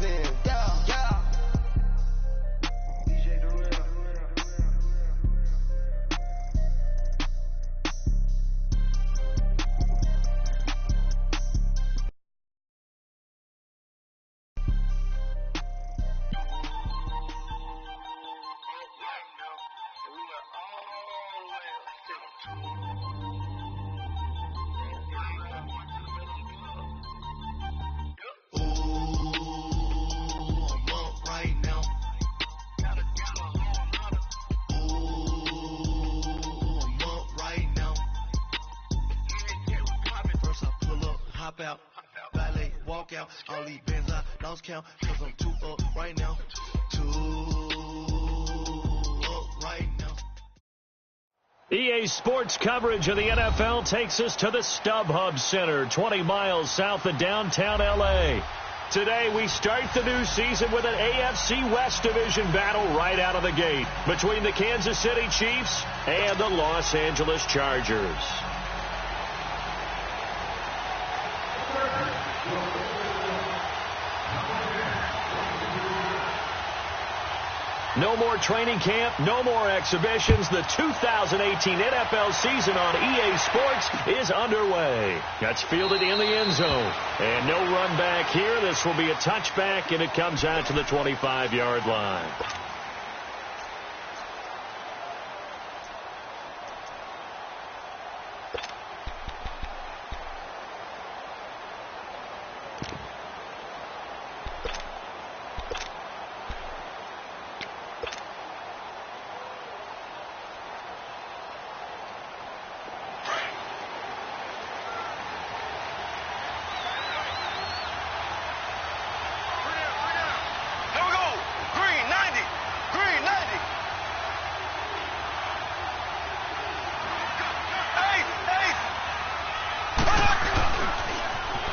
represent. Yeah, yeah. DJ the real. Out, valet, walk out, all these bands I lost count, cause I'm too up right now, EA Sports coverage of the NFL takes us to the StubHub Center, 20 miles south of downtown L.A. Today, we start the new season with an AFC West Division battle right out of the gate between the Kansas City Chiefs and the Los Angeles Chargers. No more training camp, no more exhibitions. The 2018 NFL season on EA Sports is underway. That's fielded in the end zone. And no run back here. This will be a touchback, and it comes out to the 25-yard line.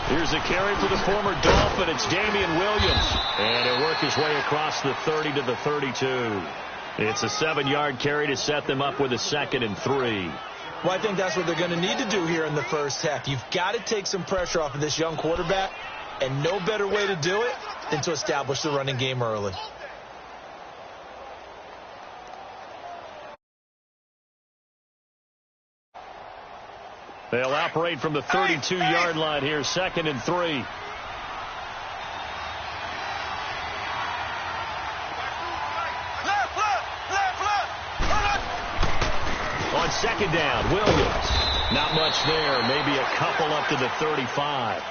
Here's a carry for the former Dolphin. It's Damian Williams. And he'll work his way across the 30 to the 32. It's a 7-yard carry to set them up with a 2nd and 3. Well, I think that's what they're going to need to do here in the first half. You've got to take some pressure off of this young quarterback, and no better way to do it than to establish the running game early. They'll operate from the 32-yard line here, 2nd and 3. On 2nd down, Williams. Not much there, maybe a couple up to the 35.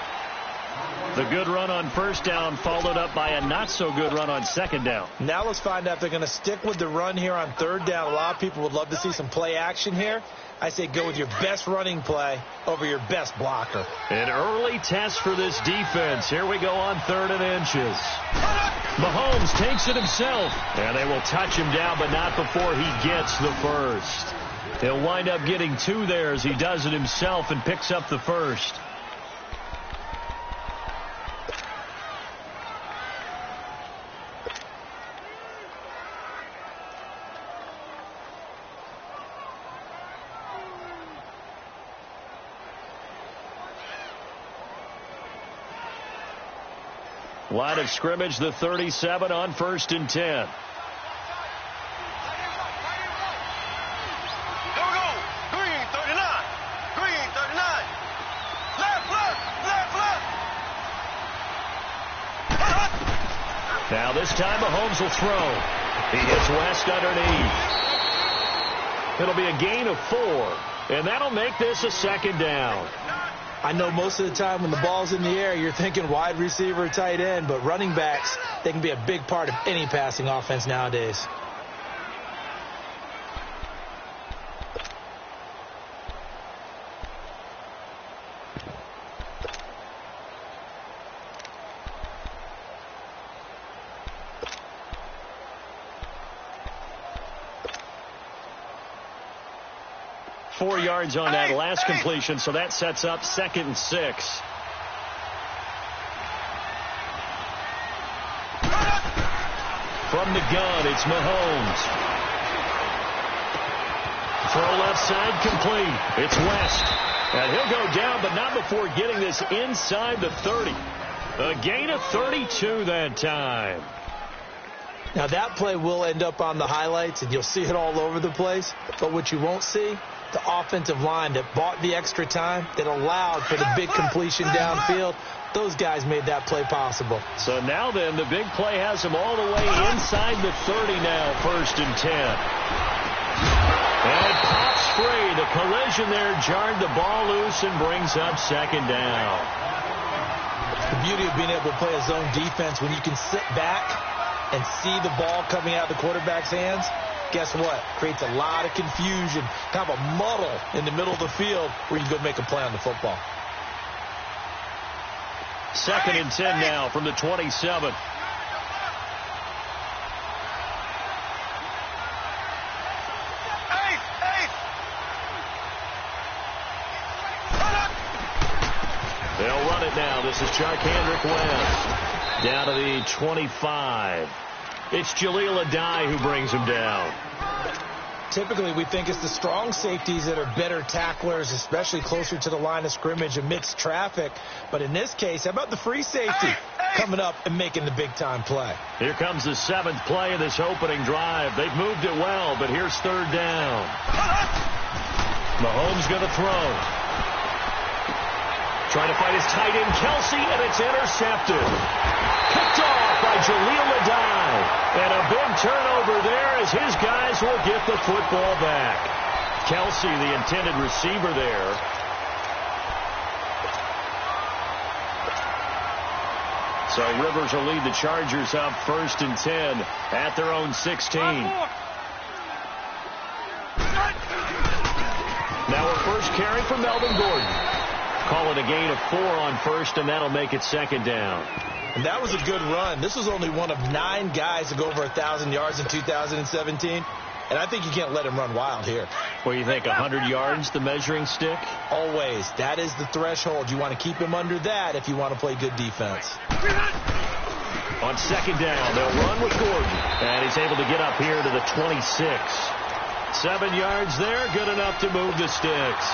The good run on 1st down followed up by a not-so-good run on 2nd down. Now let's find out if they're going to stick with the run here on 3rd down. A lot of people would love to see some play action here. I say go with your best running play over your best blocker. An early test for this defense. Here we go on 3rd and inches. Mahomes takes it himself, and they will touch him down, but not before he gets the first. He'll wind up getting 2 there as he does it himself and picks up the first. Line of scrimmage, the 37 on 1st and 10. Here we go. Green 39. Green 39. Left. Now this time Mahomes will throw. He hits West underneath. It'll be a gain of 4, and that'll make this a 2nd down. I know most of the time when the ball's in the air, you're thinking wide receiver, tight end, but running backs, they can be a big part of any passing offense nowadays. Four yards on that last completion, so that sets up 2nd and 6. From the gun, it's Mahomes. Throw left side complete. It's West. And he'll go down, but not before getting this inside the 30. A gain of 32 that time. Now, that play will end up on the highlights, and you'll see it all over the place. But what you won't see, the offensive line that bought the extra time, that allowed for the big completion downfield, those guys made that play possible. So now then, the big play has them all the way inside the 30 now, 1st and 10. And it pops free. The collision there jarred the ball loose and brings up 2nd down. The beauty of being able to play a zone defense when you can sit back and see the ball coming out of the quarterback's hands, guess what? Creates a lot of confusion, kind of a muddle in the middle of the field where you can go make a play on the football. 2nd and 10 now from the 27. They'll run it now. This is Charkandrick West. Down to the 25. It's Jaleel Adai who brings him down. Typically, we think it's the strong safeties that are better tacklers, especially closer to the line of scrimmage amidst traffic. But in this case, how about the free safety coming up and making the big-time play? Here comes the 7th play of this opening drive. They've moved it well, but here's 3rd down. Mahomes going to throw. Trying to find his tight end, Kelsey, and it's intercepted. Picked off by Jaleel Adai. And a big turnover there as his guys will get the football back. Kelsey, the intended receiver there. So Rivers will lead the Chargers up 1st and 10 at their own 16. Now a first carry for Melvin Gordon. Call it a gain of 4 on 1st, and that'll make it 2nd down. And that was a good run. This was only one of 9 guys to go over 1,000 yards in 2017. And I think you can't let him run wild here. What do you think, 100 yards, the measuring stick? Always. That is the threshold. You want to keep him under that if you want to play good defense. On 2nd down, they'll run with Gordon. And he's able to get up here to the 26. 7 yards there, good enough to move the sticks.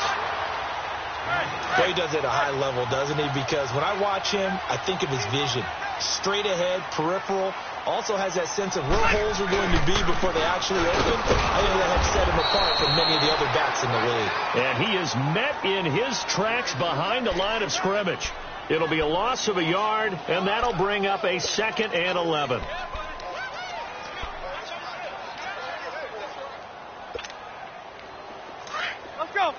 Well, he does it at a high level, doesn't he? Because when I watch him, I think of his vision. Straight ahead, peripheral. Also has that sense of where holes are going to be before they actually open. I think that helps set him apart from many of the other backs in the league. And he is met in his tracks behind the line of scrimmage. It'll be a loss of a yard, and that'll bring up a 2nd and 11. Let's go.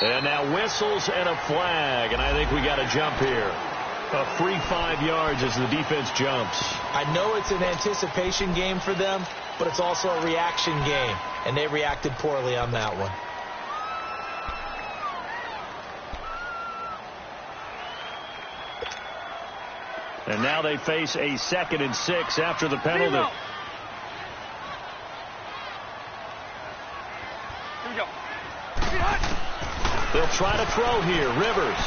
And now whistles and a flag, and I think we got a jump here. A free 5 yards as the defense jumps. I know it's an anticipation game for them, but it's also a reaction game, and they reacted poorly on that one. And now they face a 2nd and 6 after the penalty. Here we go. They'll try to throw here. Rivers.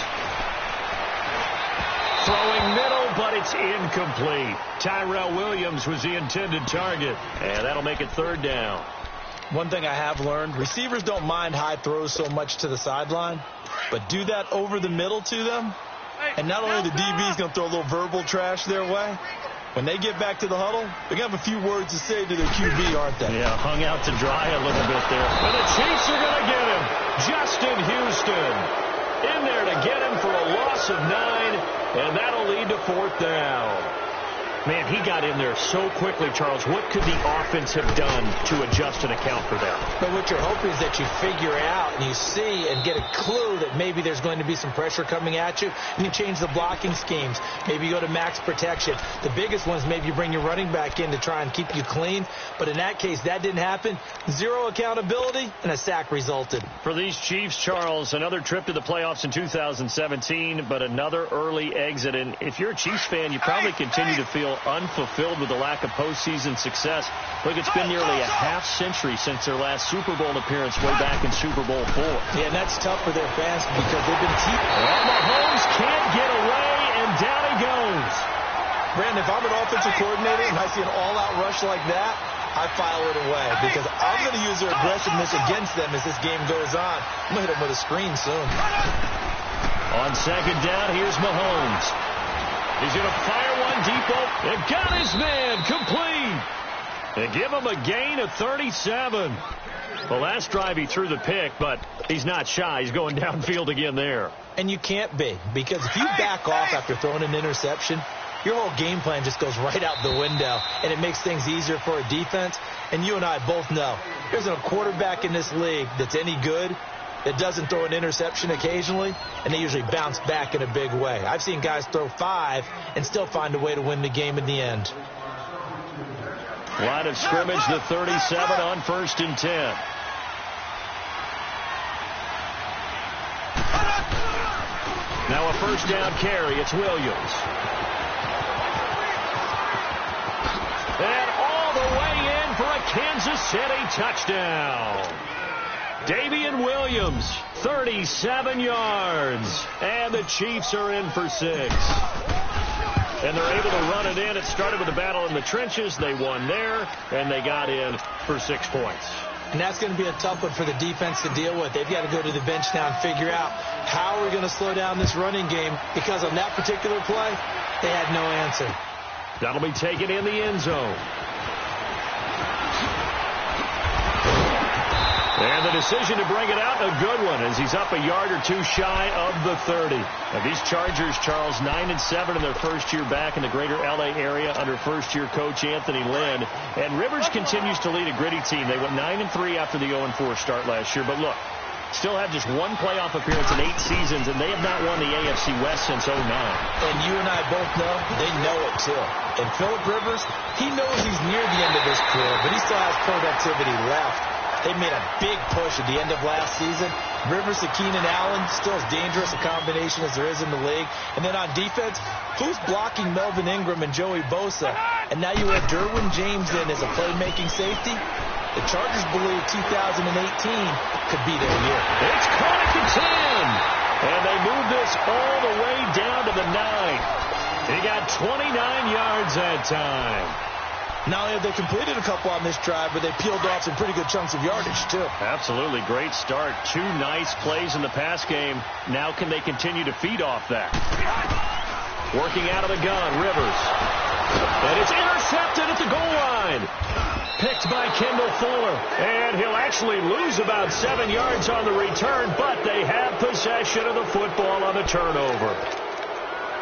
Throwing middle, but it's incomplete. Tyrell Williams was the intended target. And that'll make it 3rd down. One thing I have learned, receivers don't mind high throws so much to the sideline, but do that over the middle to them, and not only the DB's going to throw a little verbal trash their way, when they get back to the huddle, they're going to have a few words to say to their QB, aren't they? Yeah, hung out to dry a little bit there. And the Chiefs are going to get him. Justin Houston in there to get him for a loss of 9, and that'll lead to 4th down. Man, he got in there so quickly, Charles. What could the offense have done to adjust and account for that? But what you're hoping is that you figure out and you see and get a clue that maybe there's going to be some pressure coming at you, and you change the blocking schemes. Maybe you go to max protection. The biggest one is maybe you bring your running back in to try and keep you clean. But in that case, that didn't happen. 0 accountability, and a sack resulted. For these Chiefs, Charles, another trip to the playoffs in 2017, but another early exit. And if you're a Chiefs fan, you probably continue to feel unfulfilled with the lack of postseason success. Look, it's been nearly a half-century since their last Super Bowl appearance way back in Super Bowl 4. Yeah, and that's tough for their fans because they've been Well, Mahomes can't get away, and down he goes. Brandon, if I'm an offensive coordinator and I see an all-out rush like that, I file it away because I'm going to use their aggressiveness against them as this game goes on. I'm going to hit them with a screen soon. On second down, here's Mahomes. He's going to fire one deep. They've got his man complete. They give him a gain of 37. The last drive he threw the pick, but he's not shy. He's going downfield again there. And you can't be, because if you back off after throwing an interception, your whole game plan just goes right out the window, and it makes things easier for a defense. And you and I both know there isn't a quarterback in this league that's any good that doesn't throw an interception occasionally, and they usually bounce back in a big way. I've seen guys throw 5 and still find a way to win the game in the end. Line of scrimmage, the 37 on 1st and 10. Now a first down carry. It's Williams. And all the way in for a Kansas City touchdown. Davian Williams, 37 yards. And the Chiefs are in for 6. And they're able to run it in. It started with a battle in the trenches. They won there, and they got in for 6 points. And that's going to be a tough one for the defense to deal with. They've got to go to the bench now and figure out how we're going to slow down this running game, because on that particular play, they had no answer. That'll be taken in the end zone. And the decision to bring it out, a good one, as he's up a yard or 2 shy of the 30. Now these Chargers, Charles, 9-7 in their first year back in the greater L.A. area under first-year coach Anthony Lynn. And Rivers continues to lead a gritty team. They went 9-3 after the 0-4 start last year. But look, still have just 1 playoff appearance in 8 seasons, and they have not won the AFC West since 09. And you and I both know they know it, too. And Phillip Rivers, he knows he's near the end of his career, but he still has productivity left. They made a big push at the end of last season. Rivers and Keenan Allen, still as dangerous a combination as there is in the league. And then on defense, who's blocking Melvin Ingram and Joey Bosa? And now you have Derwin James in as a playmaking safety. The Chargers believe 2018 could be their year. It's caught at the 10. And they move this all the way down to the 9. He got 29 yards that time. Not only have they completed a couple on this drive, but they peeled off some pretty good chunks of yardage, too. Absolutely. Great start. 2 nice plays in the pass game. Now can they continue to feed off that? Working out of the gun, Rivers. And it's intercepted at the goal line. Picked by Kendall Fuller. And he'll actually lose about 7 yards on the return, but they have possession of the football on the turnover.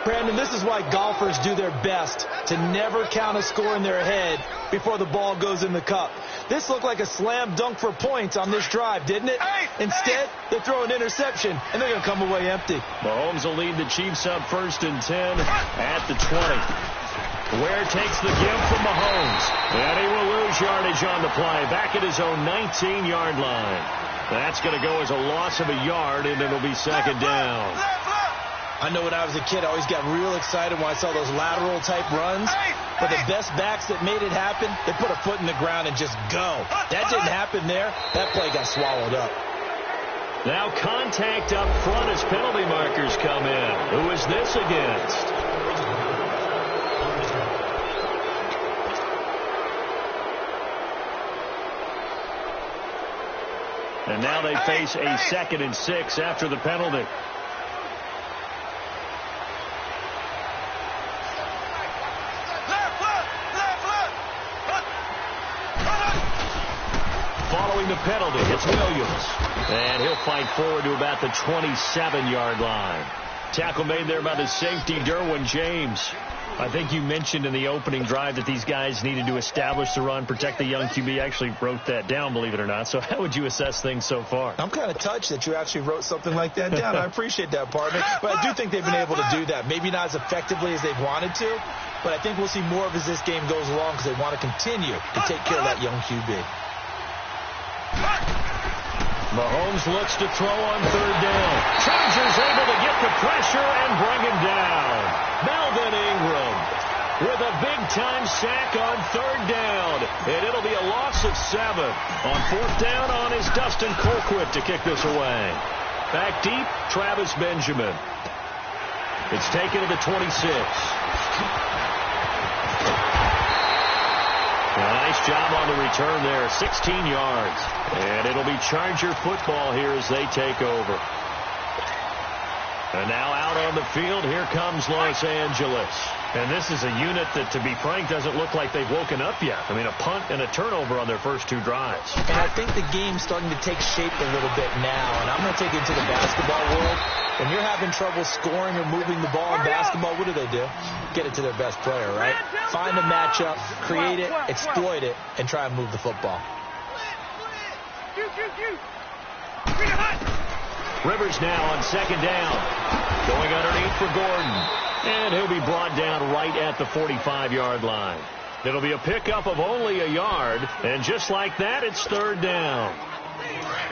Brandon, this is why golfers do their best to never count a score in their head before the ball goes in the cup. This looked like a slam dunk for points on this drive, didn't it? Instead, they throw an interception, and they're going to come away empty. Mahomes will lead the Chiefs up 1st and 10 at the 20. Ware takes the give from Mahomes, and he will lose yardage on the play, back at his own 19-yard line. That's going to go as a loss of a yard, and it'll be 2nd down. I know when I was a kid, I always got real excited when I saw those lateral-type runs. But the best backs that made it happen, they put a foot in the ground and just go. That didn't happen there. That play got swallowed up. Now contact up front as penalty markers come in. Who is this against? And now they face a 2nd and 6 after the penalty. Following the penalty, it's Williams. And he'll fight forward to about the 27-yard line. Tackle made there by the safety, Derwin James. I think you mentioned in the opening drive that these guys needed to establish the run, protect the young QB. I actually wrote that down, believe it or not. So how would you assess things so far? I'm kind of touched that you actually wrote something like that down. I appreciate that, partner. But I do think they've been able to do that. Maybe not as effectively as they've wanted to, but I think we'll see more of as this game goes along because they want to continue to take care of that young QB. Mahomes looks to throw on 3rd down. Chargers able to get the pressure and bring him down. Melvin Ingram with a big-time sack on 3rd down. And it'll be a loss of 7. On 4th down on is Dustin Colquitt to kick this away. Back deep, Travis Benjamin. It's taken to the 26. Nice job on the return there, 16 yards. And it'll be Charger football here as they take over. And now out on the field, here comes Los Angeles. And this is a unit that, to be frank, doesn't look like they've woken up yet. I mean, a punt and a turnover on their first two drives. And I think the game's starting to take shape a little bit now. And I'm going to take it to the basketball world. When you're having trouble scoring or moving the ball in basketball, what do? Get it to their best player, right? Find a matchup, create it, exploit it, and try and move the football. Rivers now on second down. Going underneath for Gordon. And he'll be brought down right at the 45-yard line. It'll be a pickup of only a yard. And just like that, it's third down.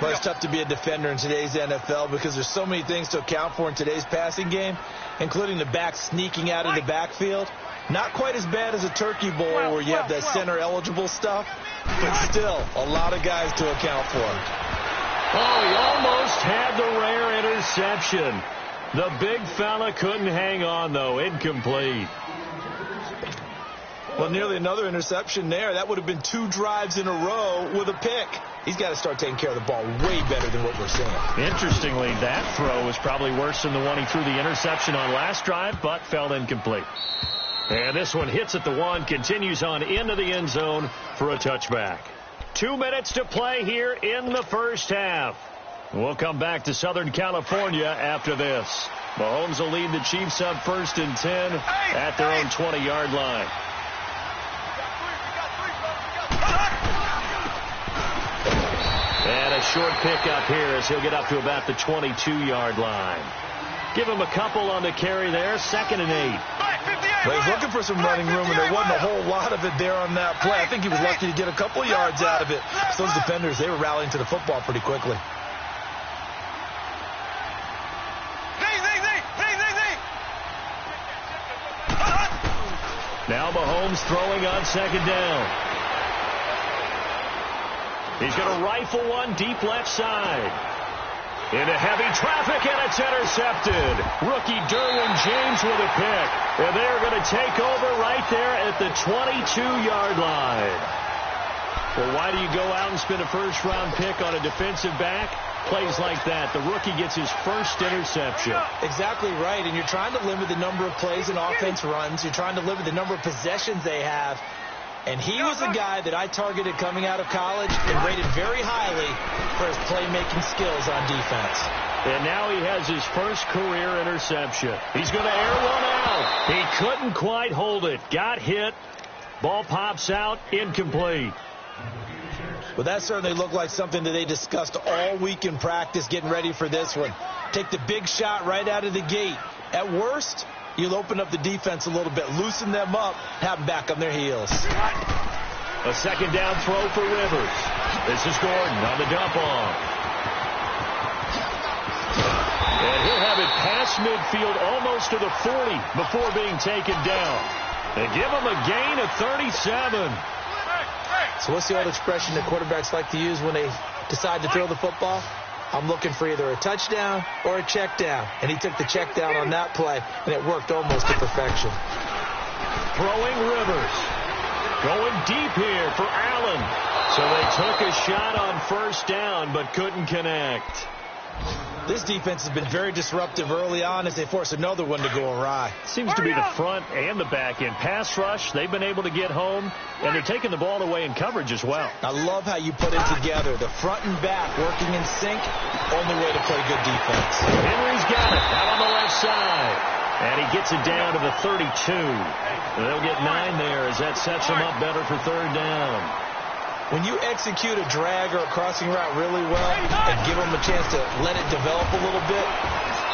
Well, it's tough to be a defender in today's NFL because there's so many things to account for in today's passing game, including the back sneaking out of the backfield. Not quite as bad as a turkey bowl where you have that center-eligible stuff, but still a lot of guys to account for. Oh, he almost had the rare interception. The big fella couldn't hang on, though. Incomplete. Well, nearly another interception there. That would have been 2 drives in a row with a pick. He's got to start taking care of the ball way better than what we're seeing. Interestingly, that throw was probably worse than the one he threw the interception on last drive, but fell incomplete. And this one hits at the 1, continues on into the end zone for a touchback. 2 minutes to play here in the first half. We'll come back to Southern California after this. Mahomes will lead the Chiefs up 1st and 10 at their own 20-yard line. And a short pickup here as he'll get up to about the 22-yard line. Give him a couple on the carry there, 2nd and 8. Well, he's looking for some running room, and there wasn't a whole lot of it there on that play. I think he was lucky to get a couple yards out of it. So those defenders, they were rallying to the football pretty quickly. Now Mahomes throwing on 2nd down. He's going to rifle one deep left side. Into heavy traffic, and it's intercepted. Rookie Derwin James with a pick. And they're going to take over right there at the 22-yard line. Well, why do you go out and spend a first-round pick on a defensive back? Plays like that. The rookie gets his first interception. Exactly right, and you're trying to limit the number of plays and offense runs. You're trying to limit the number of possessions they have. And he was a guy that I targeted coming out of college and rated very highly for his playmaking skills on defense. And now he has his first career interception. He's going to air one out. He couldn't quite hold it. Got hit. Ball pops out. Incomplete. Well, that certainly looked like something that they discussed all week in practice getting ready for this one. Take the big shot right out of the gate. At worst, you'll open up the defense a little bit, loosen them up, have them back on their heels. A 2nd down throw for Rivers. This is Gordon on the dump off. And he'll have it past midfield almost to the 40 before being taken down. They give him a gain of 37. So what's the old expression that quarterbacks like to use when they decide to throw the football? I'm looking for either a touchdown or a check down. And he took the check down on that play, and it worked almost to perfection. Throwing Rivers. Going deep here for Allen. So they took a shot on 1st down, but couldn't connect. This defense has been very disruptive early on as they force another one to go awry. Seems to be the front and the back end. Pass rush, they've been able to get home, and they're taking the ball away in coverage as well. I love how you put it together. The front and back working in sync, only way to play good defense. Henry's got it out on the left side, and he gets it down to the 32. They'll get 9 there as that sets them up better for 3rd down. When you execute a drag or a crossing route really well and give them a chance to let it develop a little bit,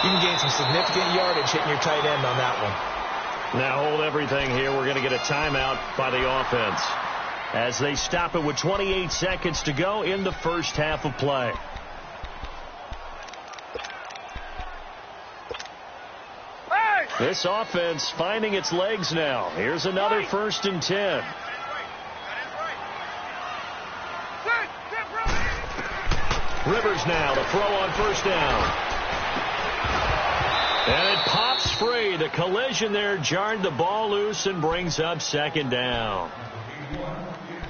you can gain some significant yardage hitting your tight end on that one. Now hold everything here. We're going to get a timeout by the offense as they stop it with 28 seconds to go in the first half of play. This offense finding its legs now. Here's another 1st and 10. Rivers now to throw on 1st down. And it pops free. The collision there jarred the ball loose and brings up 2nd down.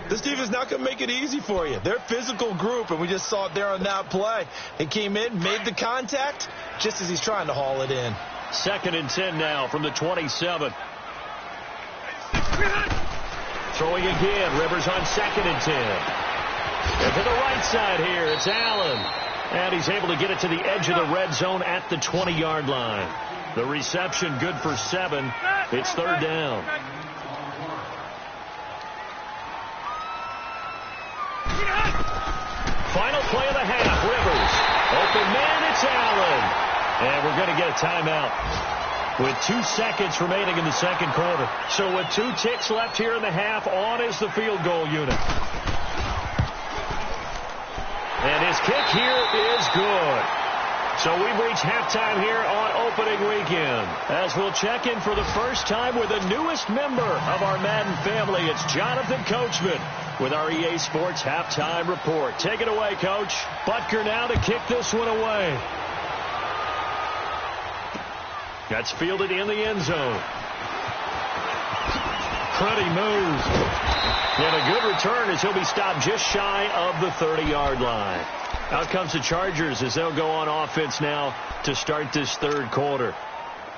This defense is not going to make it easy for you. They're a physical group, and we just saw it there on that play. He came in, made the contact, just as he's trying to haul it in. 2nd and 10 now from the 27. Throwing again. Rivers on 2nd and 10. And to the right side here, it's Allen. And he's able to get it to the edge of the red zone at the 20-yard line. The reception good for 7. It's 3rd down. Final play of the half. Rivers. Open man, it's Allen. And we're going to get a timeout with 2 seconds remaining in the 2nd quarter. So with 2 ticks left here in the half, on is the field goal unit. And his kick here is good. So we've reached halftime here on opening weekend. As we'll check in for the first time with the newest member of our Madden family, it's Jonathan Coachman with our EA Sports Halftime Report. Take it away, Coach. Butker now to kick this one away. That's fielded in the end zone. Pretty move. And a good return as he'll be stopped just shy of the 30-yard line. Out comes the Chargers as they'll go on offense now to start this 3rd quarter.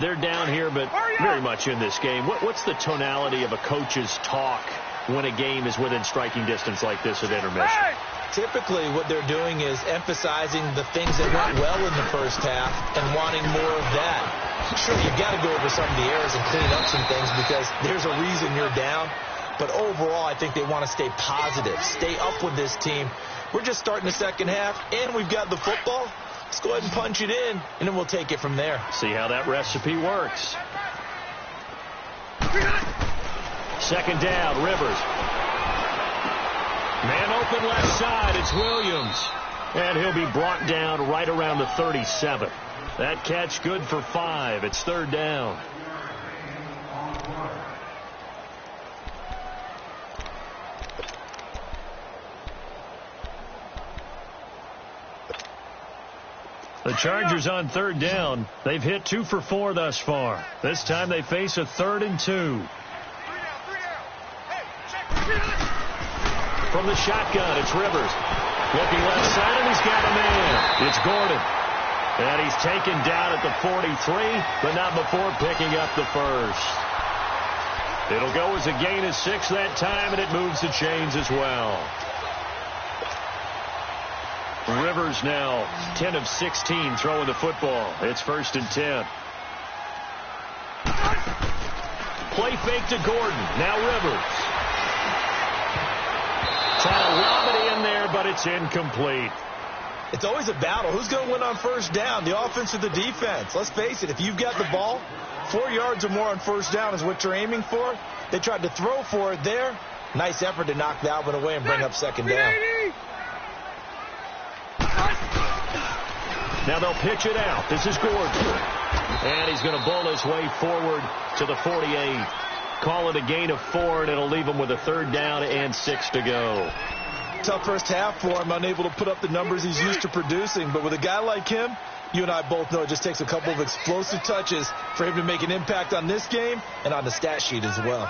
They're down here, but very much in this game. What's the tonality of a coach's talk when a game is within striking distance like this at intermission? Typically, what they're doing is emphasizing the things that went well in the first half and wanting more of that. Sure, you've got to go over some of the errors and clean up some things because there's a reason you're down. But overall, I think they want to stay positive, stay up with this team. We're just starting the 2nd half, and we've got the football. Let's go ahead and punch it in, and then we'll take it from there. See how that recipe works. 2nd down, Rivers. Man open left side, it's Williams. And he'll be brought down right around the 37. That catch good for 5. It's 3rd down. The Chargers on 3rd down. They've hit 2 for 4 thus far. This time they face a 3rd and 2. From the shotgun, it's Rivers. Looking left side, and he's got a man. It's Gordon. And he's taken down at the 43, but not before picking up the 1st. It'll go as a gain of 6 that time, and it moves the chains as well. Rivers now 10 of 16 throwing the football. It's 1st and 10. Play fake to Gordon. Now Rivers. Trying to lob it in there, but it's incomplete. It's always a battle. Who's going to win on 1st down, the offense or the defense? Let's face it, if you've got the ball, 4 yards or more on 1st down is what you're aiming for. They tried to throw for it there. Nice effort to knock that one away and bring up 2nd down. Now they'll pitch it out. This is Gordon. And he's going to bowl his way forward to the 48. Call it a gain of 4, and it'll leave him with a 3rd down and 6 to go. Tough first half for him, unable to put up the numbers he's used to producing. But with a guy like him, you and I both know it just takes a couple of explosive touches for him to make an impact on this game and on the stat sheet as well.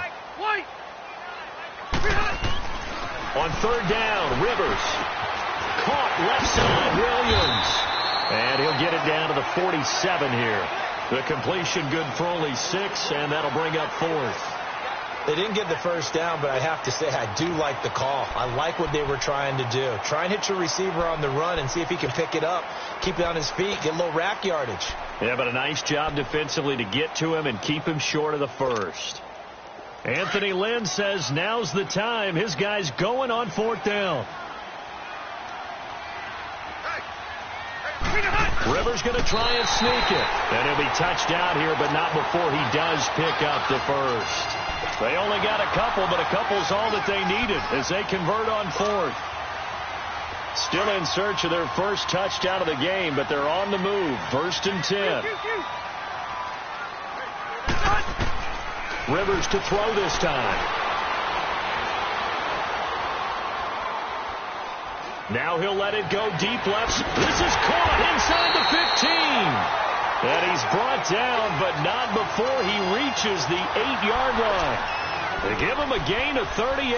On 3rd down, Rivers. Caught left side, Williams. And he'll get it down to the 47 here. The completion good for only 6, and that'll bring up 4th. They didn't get the 1st down, but I have to say I do like the call. I like what they were trying to do. Try and hit your receiver on the run and see if he can pick it up, keep it on his feet, get a little rack yardage. Yeah, but a nice job defensively to get to him and keep him short of the 1st. Anthony Lynn says now's the time. His guy's going on 4th down. Rivers going to try and sneak it. And he'll be touched out here, but not before he does pick up the 1st. They only got a couple, but a couple's all that they needed as they convert on 4th. Still in search of their first touchdown of the game, but they're on the move. 1st and 10. Rivers to throw this time. Now he'll let it go deep left. This is caught inside the 15. And he's brought down, but not before he reaches the 8-yard line. They give him a gain of 38.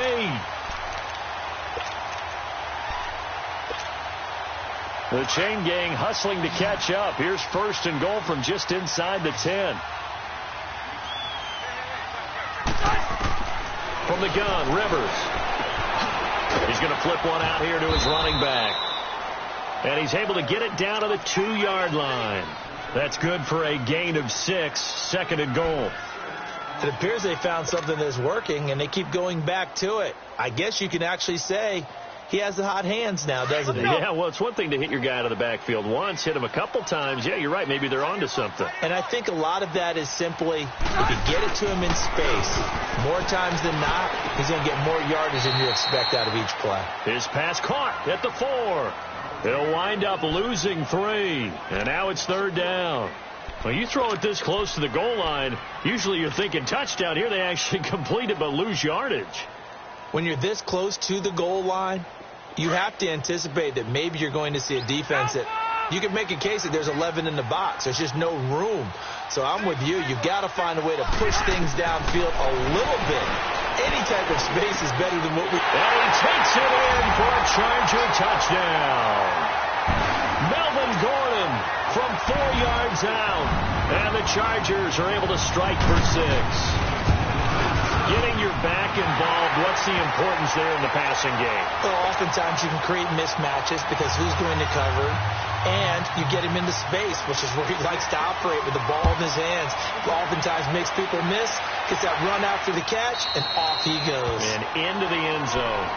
The chain gang hustling to catch up. Here's 1st and goal from just inside the 10. From the gun, Rivers. He's going to flip one out here to his running back. And he's able to get it down to the 2-yard line. That's good for a gain of 6, 2nd and goal. It appears they found something that's working, and they keep going back to it. I guess you can actually say he has the hot hands now, doesn't he? Yeah, well, it's one thing to hit your guy out of the backfield once, hit him a couple times. Yeah, you're right. Maybe they're onto something. And I think a lot of that is simply if you get it to him in space, more times than not, he's going to get more yardage than you expect out of each play. His pass caught at the 4. He'll wind up losing 3. And now it's 3rd down. Well, you throw it this close to the goal line, usually you're thinking touchdown. Here they actually complete it but lose yardage. When you're this close to the goal line, you have to anticipate that maybe you're going to see a defense that you can make a case that there's 11 in the box. There's just no room. So I'm with you. You've got to find a way to push things downfield a little bit. Any type of space is better than what we... And he takes it in for a Charger touchdown. Melvin Gordon from 4 yards out. And the Chargers are able to strike for 6. Getting your back involved, what's the importance there in the passing game? Well, oftentimes you can create mismatches because who's going to cover, and you get him into space, which is where he likes to operate with the ball in his hands. Oftentimes makes people miss, gets that run after the catch, and off he goes. And into the end zone.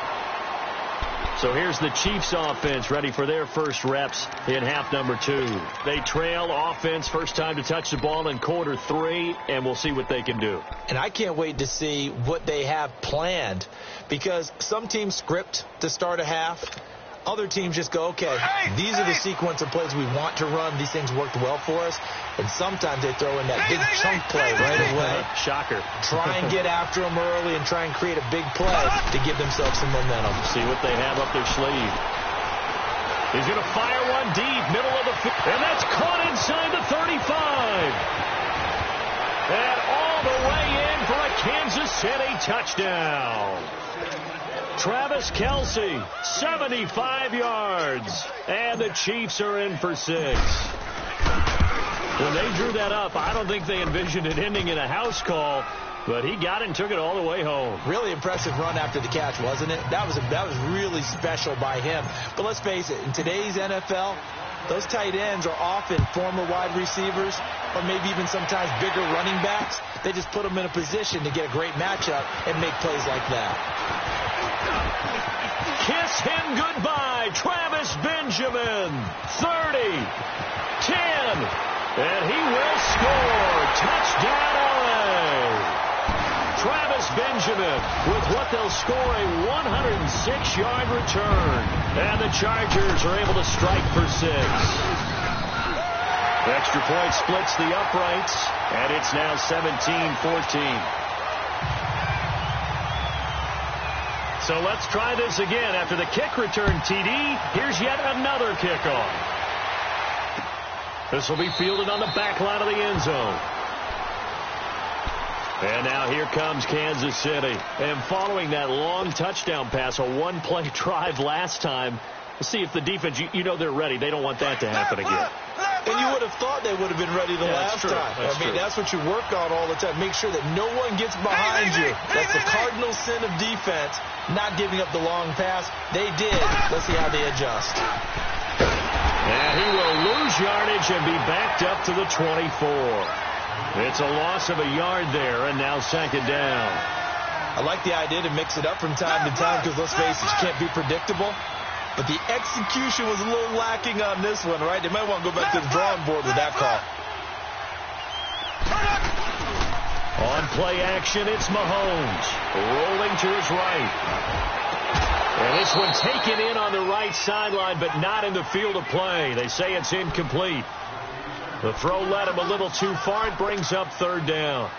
So here's the Chiefs offense ready for their first reps in half number 2. They trail offense, first time to touch the ball in quarter 3, and we'll see what they can do. And I can't wait to see what they have planned, because some teams script to start a half. Other teams just go, okay, these are the sequence of plays we want to run. These things worked well for us. And sometimes they throw in that big chunk play right away. Shocker. Try and get after them early and try and create a big play to give themselves some momentum. See what they have up their sleeve. He's going to fire one deep, middle of the field. And that's caught inside the 35. And all the way in for a Kansas City touchdown. Travis Kelce, 75 yards. And the Chiefs are in for 6. When they drew that up, I don't think they envisioned it ending in a house call, but he got it and took it all the way home. Really impressive run after the catch, wasn't it? That was really special by him. But let's face it, in today's NFL, those tight ends are often former wide receivers or maybe even sometimes bigger running backs. They just put them in a position to get a great matchup and make plays like that. Kiss him goodbye, Travis Benjamin. 30, 10, and he will score. Touchdown, LA. Travis Benjamin with what they'll score a 106-yard return. And the Chargers are able to strike for 6. Extra point splits the uprights, and it's now 17-14. So let's try this again. After the kick return TD, here's yet another kickoff. This will be fielded on the back line of the end zone. And now here comes Kansas City. And following that long touchdown pass, a one-play drive last time, let's see if the defense, you know they're ready. They don't want that to happen again. And you would have thought they would have been ready the last time. That's what you work on all the time. Make sure that no one gets behind you. That's the cardinal sin of defense, not giving up the long pass. They did. Let's see how they adjust. And he will lose yardage and be backed up to the 24. It's a loss of a yard there, and now 2nd down. I like the idea to mix it up from time to time because, let's face it, you can't be predictable. But the execution was a little lacking on this one, right? They might want to go back to the drawing board with that call. On play action, it's Mahomes. Rolling to his right. And this one taken in on the right sideline, but not in the field of play. They say it's incomplete. The throw led him a little too far. It brings up 3rd down.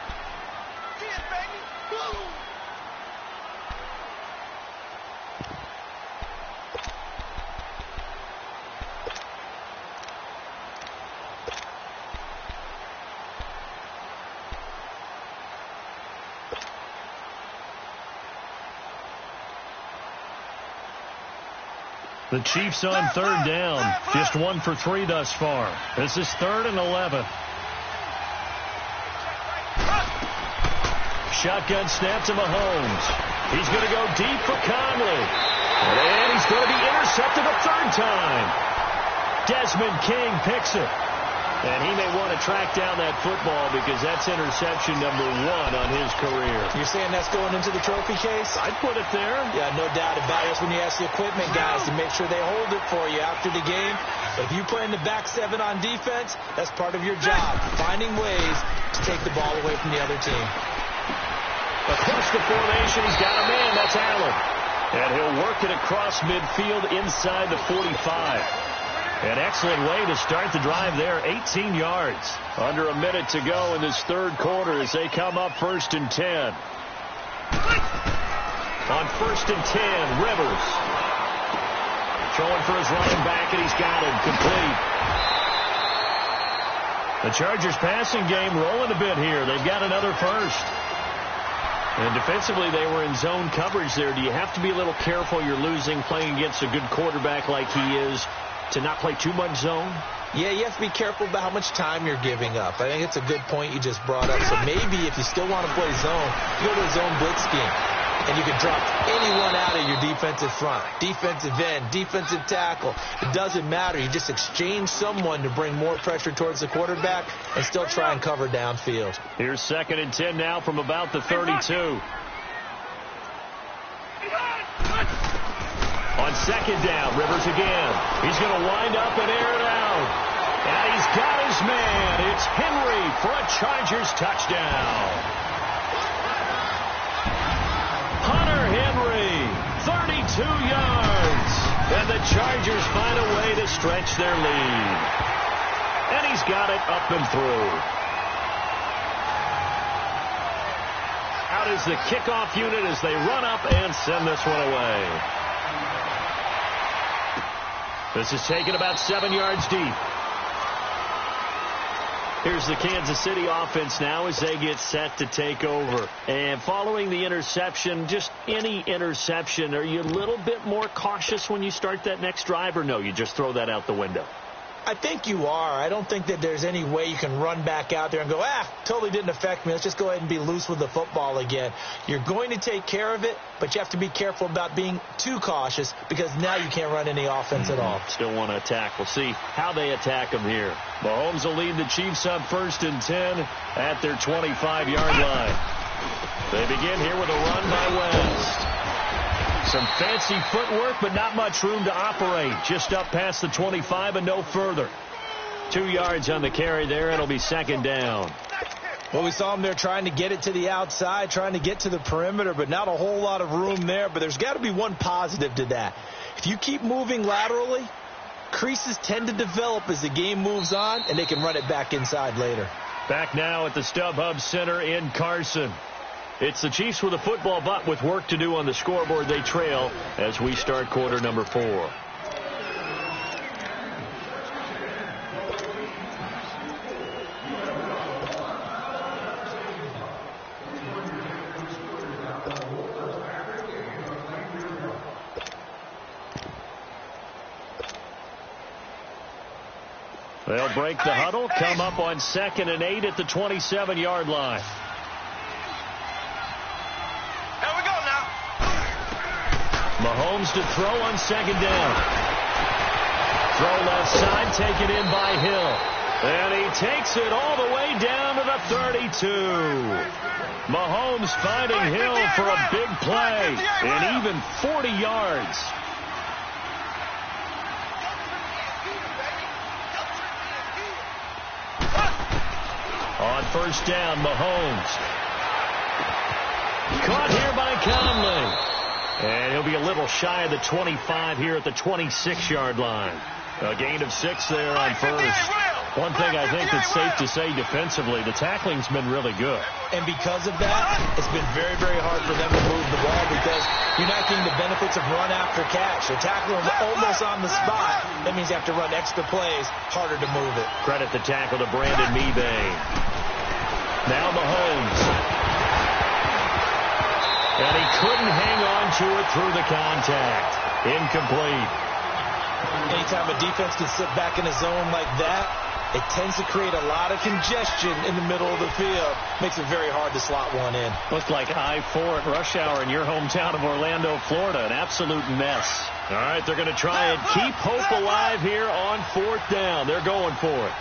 The Chiefs on third down. Just 1 for 3 thus far. This is 3rd and 11. Shotgun snap to Mahomes. He's going to go deep for Conley. And he's going to be intercepted a 3rd time. Desmond King picks it. And he may want to track down that football because that's interception number 1 on his career. You're saying that's going into the trophy case? I'd put it there. Yeah, no doubt about it. That's when you ask the equipment guys to make sure they hold it for you after the game. But if you play in the back 7 on defense, that's part of your job, finding ways to take the ball away from the other team. Across the formation, he's got a man. That's Allen. And he'll work it across midfield inside the 45. An excellent way to start the drive there. 18 yards. Under a minute to go in this 3rd quarter as they come up 1st and 10. On 1st and 10, Rivers. Throwing for his running back, and he's got him complete. The Chargers passing game rolling a bit here. They've got another first. And defensively, they were in zone coverage there. Do you have to be a little careful? You're losing playing against a good quarterback like he is to not play too much zone? Yeah, you have to be careful about how much time you're giving up. I think it's a good point you just brought up. So maybe if you still want to play zone, you go to a zone blitz scheme. And you can drop anyone out of your defensive front. Defensive end, defensive tackle. It doesn't matter. You just exchange someone to bring more pressure towards the quarterback and still try and cover downfield. Here's 2nd and 10 now from about the 32. On 2nd down, Rivers again. He's going to wind up and air it out. And he's got his man. It's Henry for a Chargers touchdown. Hunter Henry, 32 yards. And the Chargers find a way to stretch their lead. And he's got it up and through. Out is the kickoff unit as they run up and send this one away. This is taken about 7 yards deep. Here's the Kansas City offense now as they get set to take over. And following the interception, just any interception, are you a little bit more cautious when you start that next drive, or no, you just throw that out the window? I think you are. I don't think that there's any way you can run back out there and go, totally didn't affect me. Let's just go ahead and be loose with the football again. You're going to take care of it, but you have to be careful about being too cautious because now you can't run any offense at all. Still want to attack. We'll see how they attack them here. Mahomes will lead the Chiefs up 1st and 10 at their 25-yard line. They begin here with a run by West. Some fancy footwork, but not much room to operate. Just up past the 25 and no further. 2 yards on the carry there. It'll be 2nd down. Well, we saw him there trying to get it to the outside, trying to get to the perimeter, but not a whole lot of room there. But there's got to be one positive to that. If you keep moving laterally, creases tend to develop as the game moves on, and they can run it back inside later. Back now at the StubHub Center in Carson. It's the Chiefs with a football, but with work to do on the scoreboard. They trail as we start quarter number 4. They'll break the huddle, come up on 2nd and 8 at the 27-yard line. Mahomes to throw on 2nd down. Throw left side, taken in by Hill. And he takes it all the way down to the 32. Mahomes finding Hill for a big play. And even 40 yards. On 1st down, Mahomes. Caught here by Conley. And he'll be a little shy of the 25 here at the 26-yard line. A gain of 6 there on 1st. One thing I think that's safe to say defensively, the tackling's been really good. And because of that, it's been very, very hard for them to move the ball because you're not getting the benefits of run after catch. The tackler is almost on the spot. That means you have to run extra plays, harder to move it. Credit the tackle to Brandon Mebane. Now Mahomes. And he couldn't hang on to it through the contact. Incomplete. Anytime a defense can sit back in a zone like that, it tends to create a lot of congestion in the middle of the field. Makes it very hard to slot one in. Looked like I-4 at rush hour in your hometown of Orlando, Florida. An absolute mess. All right, they're going to try and keep hope alive here on 4th down. They're going for it.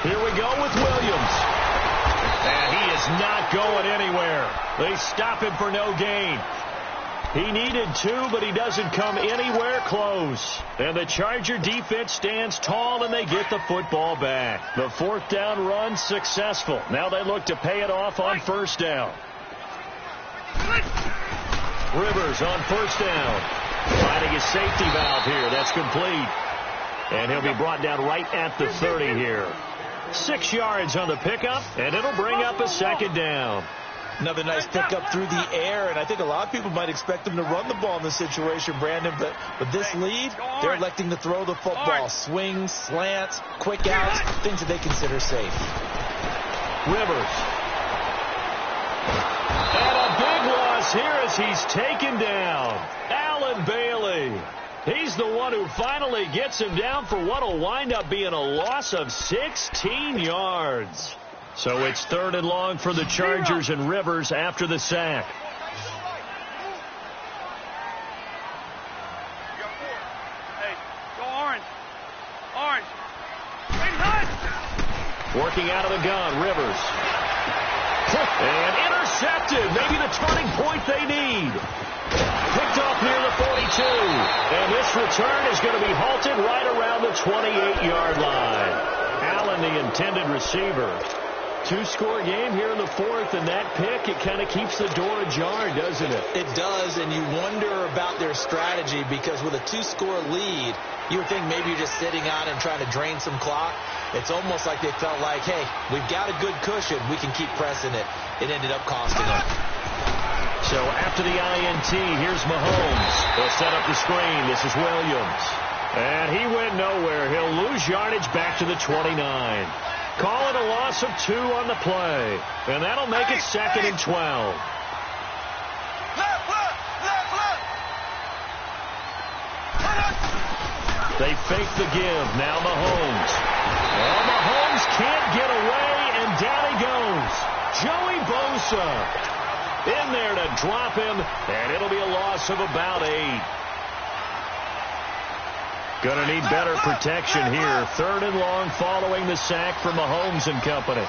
Here we go with Williams. And he is not going anywhere. They stop him for no gain. He needed 2, but he doesn't come anywhere close. And the Charger defense stands tall, and they get the football back. The 4th down run successful. Now they look to pay it off on 1st down. Rivers on 1st down. Finding his safety valve here. That's complete. And he'll be brought down right at the 30 here. 6 yards on the pickup, and it'll bring up a 2nd down. Another nice pickup through the air, and I think a lot of people might expect them to run the ball in this situation, Brandon, but with this lead, they're electing to throw the football. Swings, slants, quick outs, things that they consider safe. Rivers. And a big loss here as he's taken down. Allen Bailey. He's the one who finally gets him down for what will wind up being a loss of 16 yards. So it's 3rd and long for the Chargers, and Rivers after the sack. Hey, go orange. Orange. Working out of the gun, Rivers. And intercepted. Maybe the turning point they need. Picked off near the 42. And this return is going to be halted right around the 28-yard line. Allen, the intended receiver. 2-score game here in the 4th, and that pick, it kind of keeps the door ajar, doesn't it? It does, and you wonder about their strategy, because with a 2-score lead, you would think maybe you're just sitting on and trying to drain some clock. It's almost like they felt like, hey, we've got a good cushion. We can keep pressing it. It ended up costing them. So after the INT, here's Mahomes. They'll set up the screen. This is Williams. And he went nowhere. He'll lose yardage back to the 29. Call it a loss of 2 on the play. And that'll make it 2nd and 12. They fake the give. Now Mahomes. Well, Mahomes can't get away, and down he goes. Joey Bosa in there to drop him, and it'll be a loss of about 8. Gonna need better protection here. 3rd and long following the sack from Mahomes and company.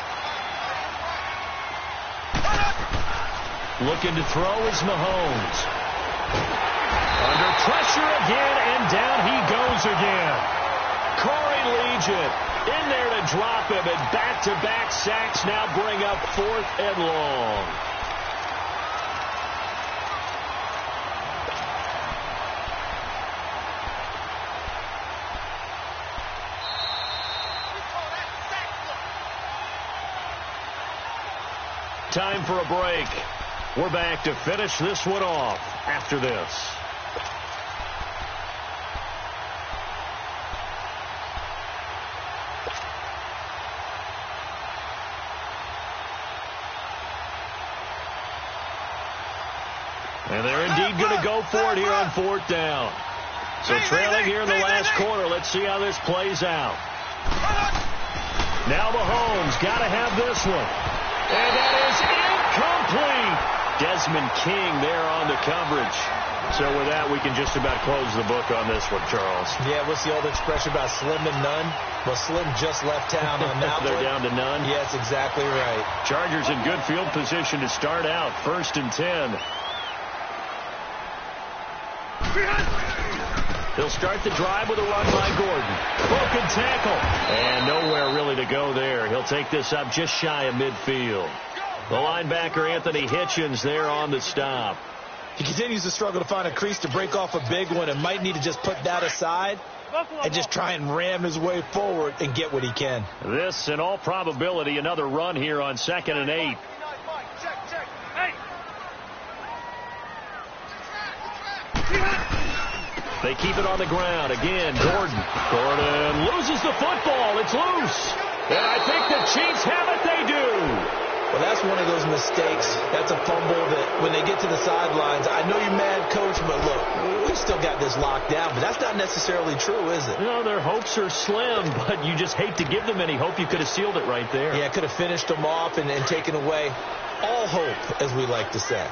Looking to throw is Mahomes. Under pressure again, and down he goes again. Corey Legion in there to drop him, and back-to-back sacks now bring up 4th and long. Time for a break. We're back to finish this one off after this. And they're indeed going to go for it here on 4th down. So trailing here in the last quarter. Let's see how this plays out. Now Mahomes got to have this one. And that is incomplete. Desmond King there on the coverage. So with that, we can just about close the book on this one, Charles. Yeah, what's the old expression about slim and none? Well, Slim just left town on that one. They're down to none? Yes, exactly right. Chargers in good field position to start out. 1st and 10. He'll start the drive with a run by Gordon. Broken tackle. And nowhere really to go there. He'll take this up just shy of midfield. The linebacker, Anthony Hitchens, there on the stop. He continues to struggle to find a crease to break off a big one, and might need to just put that aside and just try and ram his way forward and get what he can. This, in all probability, another run here on 2nd and 8. They keep it on the ground. Again, Gordon. Gordon loses the football. It's loose. And I think the Chiefs have it. They do. Well, that's one of those mistakes. That's a fumble that when they get to the sidelines, I know you're mad, Coach, but look, we still got this locked down. But that's not necessarily true, is it? No, their hopes are slim, but you just hate to give them any hope. You could have sealed it right there. Yeah, could have finished them off and taken away all hope, as we like to say.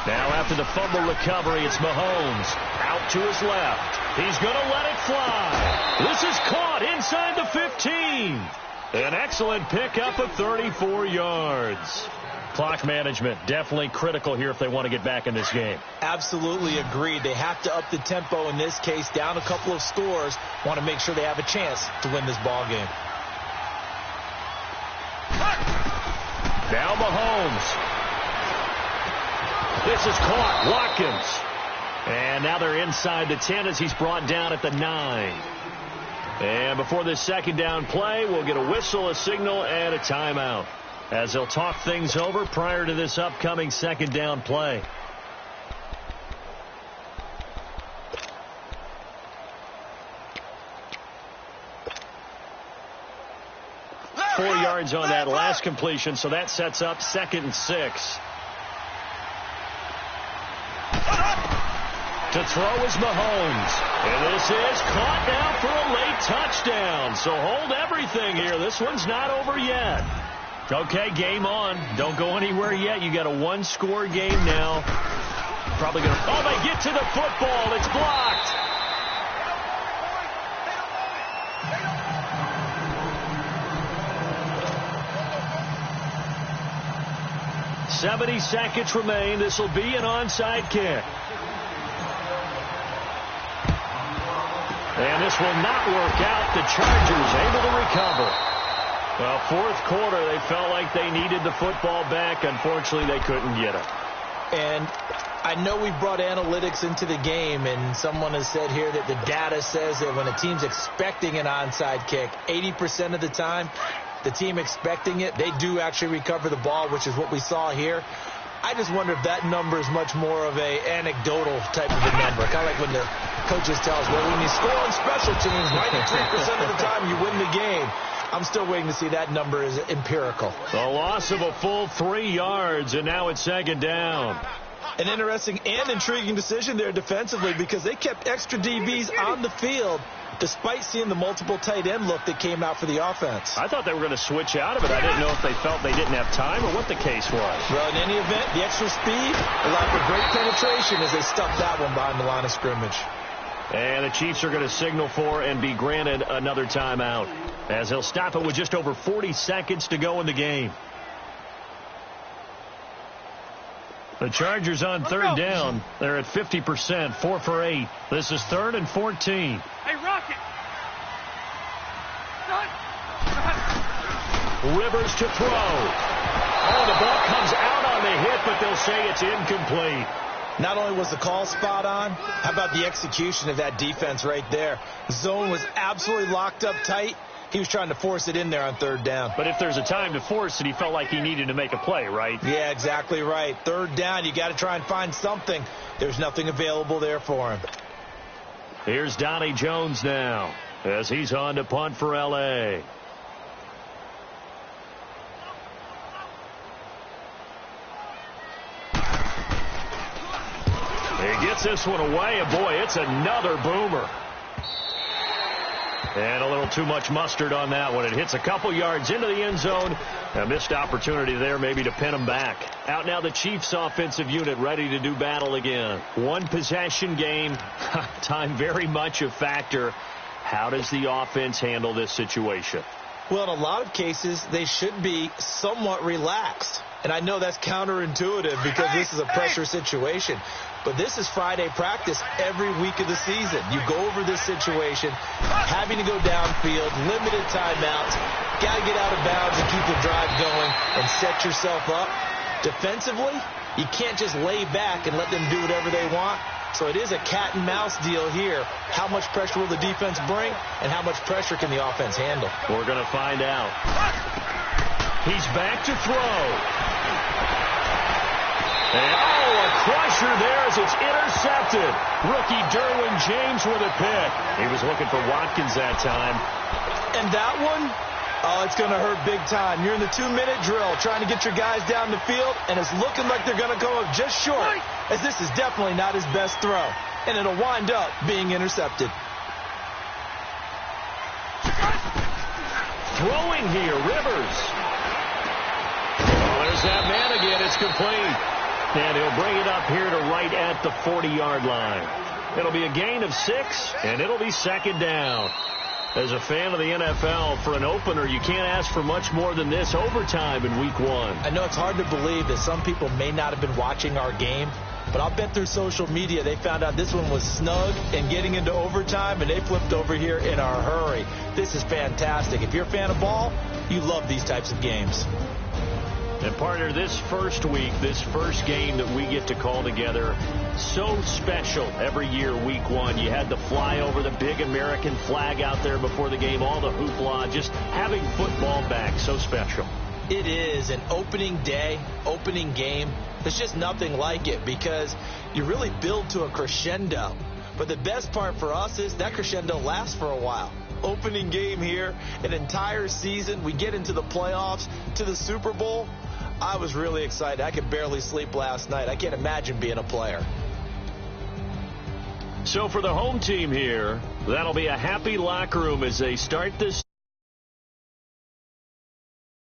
Now after the fumble recovery, it's Mahomes out to his left. He's going to let it fly. This is caught inside the 15. An excellent pickup of 34 yards. Clock management definitely critical here if they want to get back in this game. Absolutely agreed. They have to up the tempo in this case, down a couple of scores. Want to make sure they have a chance to win this ball game. Now Mahomes. This is caught. Watkins. And now they're inside the 10 as he's brought down at the 9. And before this second down play, we'll get a whistle, a signal, and a timeout as they'll talk things over prior to this upcoming second down play. Left, 4 yards on that last left. completion, so that sets up 2nd and 6. To throw is Mahomes. And this is caught now for a late touchdown. So hold everything here. This one's not over yet. Okay, game on. Don't go anywhere yet. You got a 1-score game now. Probably going to... Oh, they get to the football. It's blocked. "70 seconds remain. This will be an onside kick. And this will not work out. The Chargers able to recover. Well, 4th quarter, they felt like they needed the football back. Unfortunately, they couldn't get it. And I know we brought analytics into the game, and someone has said here that the data says that when a team's expecting an onside kick, 80% of the time, the team expecting it, they do actually recover the ball, which is what we saw here. I just wonder if that number is much more of a anecdotal type of a number. Kind of like when the coaches tell us, well, when you score on special teams, 93% of the time you win the game. I'm still waiting to see that number is empirical. The loss of a full 3 yards, and now it's 2nd down. An interesting and intriguing decision there defensively because they kept extra DBs on the field despite seeing the multiple tight end look that came out for the offense. I thought they were going to switch out of it. I didn't know if they felt they didn't have time or what the case was. Well, in any event, the extra speed allowed for great penetration as they stuffed that one behind the line of scrimmage. And the Chiefs are going to signal for and be granted another timeout as they'll stop it with just over 40 seconds to go in the game. The Chargers on 3rd down. They're at 50%, 4 for 8. This is 3rd and 14. Hey, Rocket! Rivers to throw. Oh, the ball comes out on the hit, but they'll say it's incomplete. Not only was the call spot on, how about the execution of that defense right there? Zone was absolutely locked up tight. He was trying to force it in there on 3rd down. But if there's a time to force it, he felt like he needed to make a play, right? Yeah, exactly right. 3rd down, you got to try and find something. There's nothing available there for him. Here's Donnie Jones now as he's on to punt for L.A. He gets this one away, and boy, it's another boomer. And a little too much mustard on that one. It hits a couple yards into the end zone. A missed opportunity there maybe to pin them back. Out now the Chiefs offensive unit ready to do battle again. 1 possession game. Time very much a factor. How does the offense handle this situation? Well, in a lot of cases, they should be somewhat relaxed. And I know that's counterintuitive because this is a pressure situation. But this is Friday practice every week of the season. You go over this situation, having to go downfield, limited timeouts, got to get out of bounds and keep the drive going and set yourself up. Defensively, you can't just lay back and let them do whatever they want. So it is a cat and mouse deal here. How much pressure will the defense bring and how much pressure can the offense handle? We're going to find out. He's back to throw. And, a crusher there as it's intercepted. Rookie Derwin James with a pick. He was looking for Watkins that time. And that one, it's going to hurt big time. You're in the 2-minute drill trying to get your guys down the field, and it's looking like they're going to come up just short, as this is definitely not his best throw. And it'll wind up being intercepted. Throwing here, Rivers. There's that man again. It's complete. And he'll bring it up here to right at the 40-yard line. It'll be a gain of 6, and it'll be second down. As a fan of the NFL, for an opener, you can't ask for much more than this overtime in Week 1. I know it's hard to believe that some people may not have been watching our game, but I'll bet through social media they found out this one was snug and getting into overtime, and they flipped over here in a hurry. This is fantastic. If you're a fan of ball, you love these types of games. And partner, this first week, this first game that we get to call together, so special every year, Week 1. You had the fly over the big American flag out there before the game, all the hoopla, just having football back, so special. It is an opening day, opening game. There's just nothing like it because you really build to a crescendo. But the best part for us is that crescendo lasts for a while. Opening game here, an entire season. We get into the playoffs, to the Super Bowl. I was really excited. I could barely sleep last night. I can't imagine being a player. So for the home team here, that'll be a happy locker room as they start this